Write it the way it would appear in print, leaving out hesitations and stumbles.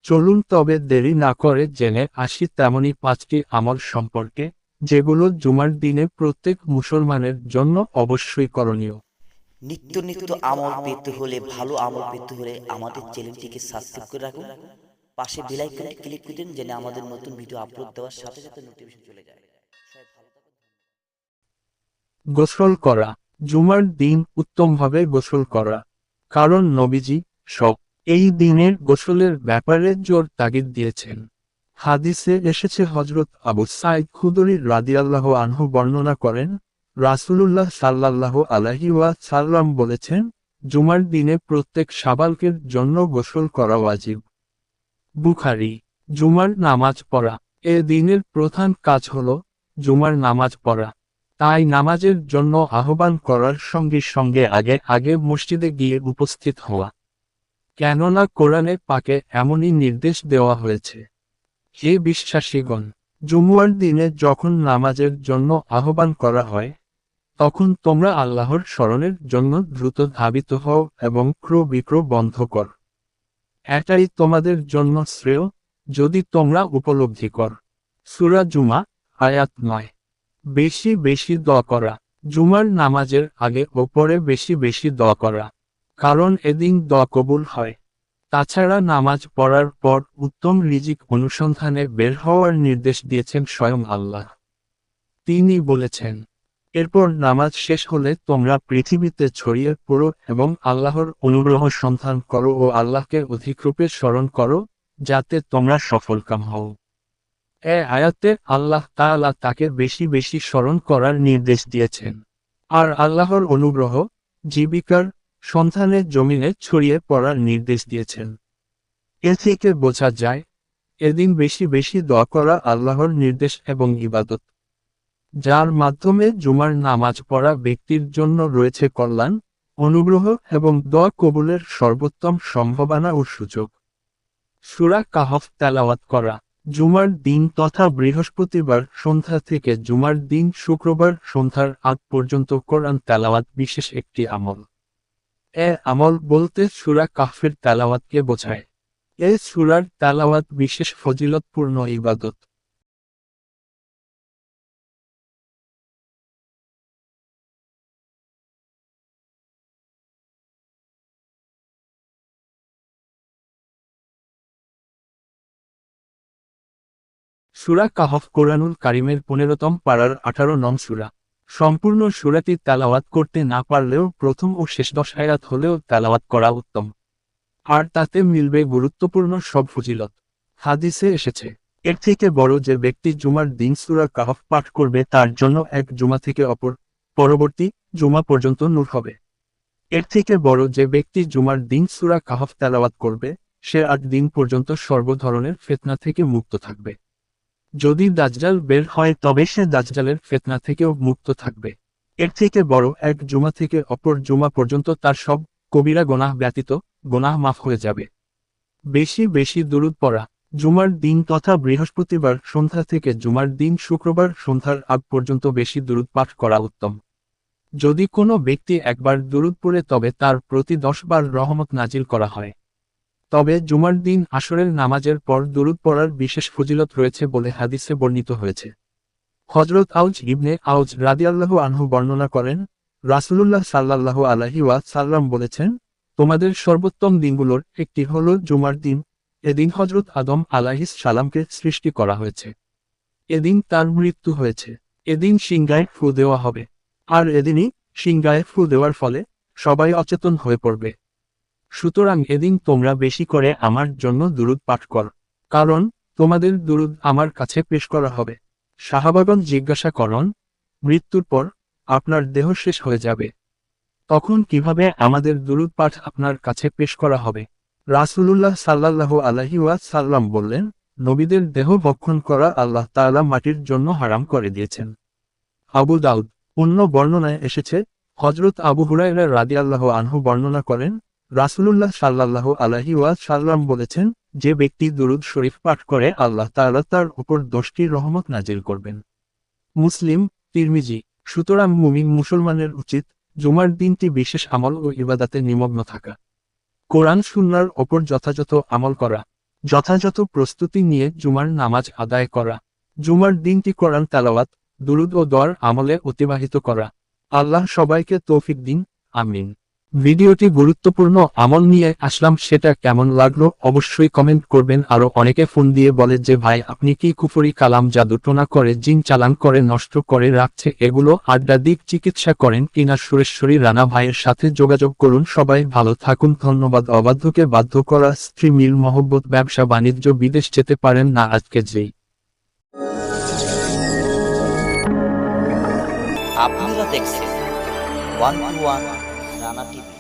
চলুন তবে দেরি না করে জেনে আসি তেমনি 5টি আমল সম্পর্কে, যেগুলো জুমার দিনে প্রত্যেক মুসলমানের জন্য অবশ্যই করণীয়। নিত্য নিত্য আমল পেতে হলে, ভালো আমল পেতে হলে আমাদের চ্যানেলটিকে সাবস্ক্রাইব করে রাখুন। পাশে বেল আইকনটি ক্লিক করে দিন যেন আমাদের নতুন ভিডিও আপলোড দেওয়ার সাথে সাথে নোটিফিকেশন চলে যায়। সবাই ভালো থাকুন। গোসল করা। জুমার দিন উত্তমভাবে গোসল করা। কারণ নবীজি সব এই দিনের গোসলের ব্যাপারে জোর তাগিদ দিয়েছেন। হাদিসে এসেছে, হযরত আবু সাঈদ খুদরী রাদিয়াল্লাহু আনহু বর্ণনা করেন, রাসূলুল্লাহ সাল্লাল্লাহু আলাইহি ওয়াসাল্লাম বলেছেন, জুমার দিনে প্রত্যেক শাবালকের জন্য গোসল করা ওয়াজিব। বুখারী। জুমার নামাজ পড়া। এ দিনের প্রধান কাজ হল জুমার নামাজ পড়া। তাই নামাজের জন্য আহ্বান করার সঙ্গে সঙ্গে আগে আগে মসজিদে গিয়ে উপস্থিত হওয়া। কেননা কোরআনে পাকে এমনই নির্দেশ দেওয়া হয়েছে, হে বিশ্বাসীগণ, জুমুয়ার দিনে যখন নামাজের জন্য আহ্বান করা হয়, তখন তোমরা আল্লাহর স্মরণের জন্য দ্রুত ধাবিত হও এবং ক্রয় বিক্রয় বন্ধ কর। এটাই তোমাদের জন্য শ্রেয়, যদি তোমরা উপলব্ধি কর। সূরা জুমা, আয়াত 9। বেশি বেশি দোয়া করা। জুমার নামাজের আগে ও পরে বেশি বেশি দোয়া করা, কারণ এদিন দোয়া কবুল হয়। তাছাড়া নামাজ পড়ার পর উত্তম রিজিক অনুসন্ধানে বের হওয়ার নির্দেশ দিয়েছেন স্বয়ং আল্লাহ। তিনি বলেছেন, এরপর নামাজ শেষ হলে তোমরা পৃথিবীতে ছড়িয়ে পড়ো এবং আল্লাহর অনুগ্রহ সন্ধান করো ও আল্লাহকে অধিকরূপে স্মরণ করো, যাতে তোমরা সফলকাম হও। এ আয়াতে আল্লাহ তাআলা তাকে বেশি বেশি স্মরণ করার নির্দেশ দিয়েছেন। আর আল্লাহর অনুগ্রহ, জীবিকার সন্ধানে জমিনে ছড়িয়ে পড়ার নির্দেশ দিয়েছেন। এ থেকে বোঝা যায়, এদিন বেশি বেশি দোয়া করা আল্লাহর নির্দেশ এবং ইবাদত, যার মাধ্যমে জুমার নামাজ পড়া ব্যক্তির জন্য রয়েছে কল্যাণ, অনুগ্রহ এবং দোয়া কবুলের সর্বোত্তম সম্ভাবনা ও সুযোগ। সূরা কাহফ তেলাওয়াত করা। জুমার দিন তথা বৃহস্পতিবার সন্ধ্যা থেকে জুমার দিন শুক্রবার সন্ধ্যার আগ পর্যন্ত কোরআন তেলাওয়াত বিশেষ একটি আমল। এ আমল বলতে সূরা কাহফের তেলাওয়াতকে বোঝায়। এ সূরার তেলাওয়াত বিশেষ ফজিলতপূর্ণ ইবাদত। সূরা কাহফ কোরআনুল কারীমের 15তম পারার 18 নং সূরা। সম্পূর্ণ সূরাটি তেলাওয়াত করতে না পারলেও প্রথম ও শেষ 10 আয়াত হলেও তেলাওয়াত করা উত্তম। আর তাতে মিলবে গুরুত্বপূর্ণ সব ফজিলত। হাদিসে এসেছে, এর থেকে বড় যে ব্যক্তি জুমার দিন সূরা কাহফ পাঠ করবে তার জন্য এক জুমা থেকে অপর পরবর্তী জুমা পর্যন্ত নূর হবে। এর থেকে বড় যে ব্যক্তি জুমার দিন সূরা কাহফ তেলাওয়াত করবে, সে 8 দিন পর্যন্ত সর্ব ধরনের ফিতনা থেকে মুক্ত থাকবে। যদি দাজ্জাল বের হয় তবে সে দাজ্জালের ফিতনা থেকেও মুক্ত থাকবে। এর থেকে বড় এক জুমা থেকে অপর জুমা পর্যন্ত তার সব কবিরা গুনাহ ব্যতীত গুনাহ মাফ হয়ে যাবে। বেশি বেশি দুরূদ পড়া। জুমার দিন তথা বৃহস্পতিবার সন্ধ্যা থেকে জুমার দিন শুক্রবার সন্ধ্যার আগ পর্যন্ত বেশি দুরূদ পাঠ করা উত্তম। যদি কোনো ব্যক্তি একবার দুরূদ পড়ে তবে তার প্রতি 10 বার রহমত নাজিল করা হয়। তবে জুমার দিন আসরের নামাজের পর দুরূদ পড়ার বিশেষ ফজিলত রয়েছে বলে হাদিসে বর্ণিত হয়েছে। হযরত আউজ ইবনে আউজ রাদিয়াল্লাহু আনহু বর্ণনা করেন, রাসূলুল্লাহ সাল্লাল্লাহু আলাইহি ওয়াসাল্লাম বলেছেন, তোমাদের সর্বোত্তম দিনগুলোর একটি হলো জুমার দিন। এদিন হযরত আদম আলাইহিস সালামকে সৃষ্টি করা হয়েছে। এদিন তার মৃত্যু হয়েছে। এদিন সিংহায় ফু দেওয়া হবে। আর এদিনই সিংহায় ফু দেওয়ার ফলে সবাই অচেতন হয়ে পড়বে। সুতরাং এদিন তোমরা বেশি করে আমার জন্য দুরূদ পাঠ কর, কারণ তোমাদের দুরূদ আমার কাছে পেশ করা হবে। সাহাবাগণ জিজ্ঞাসা করেন, মৃত্যুর পর আপনার দেহ শেষ হয়ে যাবে, তখন কিভাবে আমাদের দুরূদ পাঠ আপনার কাছে পেশ করা হবে? রাসূলুল্লাহ সাল্লাল্লাহু আলাইহি ওয়াসাল্লাম বললেন, নবীদের দেহ ভক্ষণ করা আল্লাহ তাআলা মাটির জন্য হারাম করে দিয়েছেন। আবু দাউদ। অন্য বর্ণনায় এসেছে, হযরত আবু হুরায়রা রাদিয়াল্লাহু আনহু বর্ণনা করেন, রাসূলুল্লাহ সাল্লাল্লাহু আলাইহি ওয়াসাল্লাম বলেছেন, যে ব্যক্তি দুরূদ শরীফ পাঠ করে আল্লাহ তাআলা তার উপর 10টি রহমত নাজিল করবেন। মুসলিম, তিরমিজি। সুতরাং মুমিন মুসলমানের উচিত জুমার দিনটি বিশেষ আমল ও ইবাদাতে নিমগ্ন থাকা। কোরআন সুন্নাহর ওপর যথাযথ আমল করা। যথাযথ প্রস্তুতি নিয়ে জুমার নামাজ আদায় করা, জুমার দিনটি কোরআন তেলাওয়াত, দুরুদ ও দোয়ার আমলে অতিবাহিত করা। আল্লাহ সবাইকে তৌফিক দিন, আমিন। ভিডিওটি গুরুত্বপূর্ণ আমল নিয়ে আসলাম, সেটা কেমন লাগলো অবশ্যই কমেন্ট করবেন। আরো অনেকে ফোন দিয়ে বলে যে ভাই আপনি কি কুফরি কালাম জাদুটোনা করে জিন চালান করে নষ্ট করে রাখছে, এগুলো আড্ডা দিক চিকিৎসা করেন কিনা সুরেশ্বরী রানা ভাইয়ের সাথে যোগাযোগ করুন। সবাই ভালো থাকুন, ধন্যবাদ। অবাধ্যকে বাধ্য করা, স্ত্রী, মিল, মহব্বত, ব্যবসা বাণিজ্য, বিদেশ যেতে পারেন না আজকে যেই। আপনারা দেখছেন 121 রানা টিভি।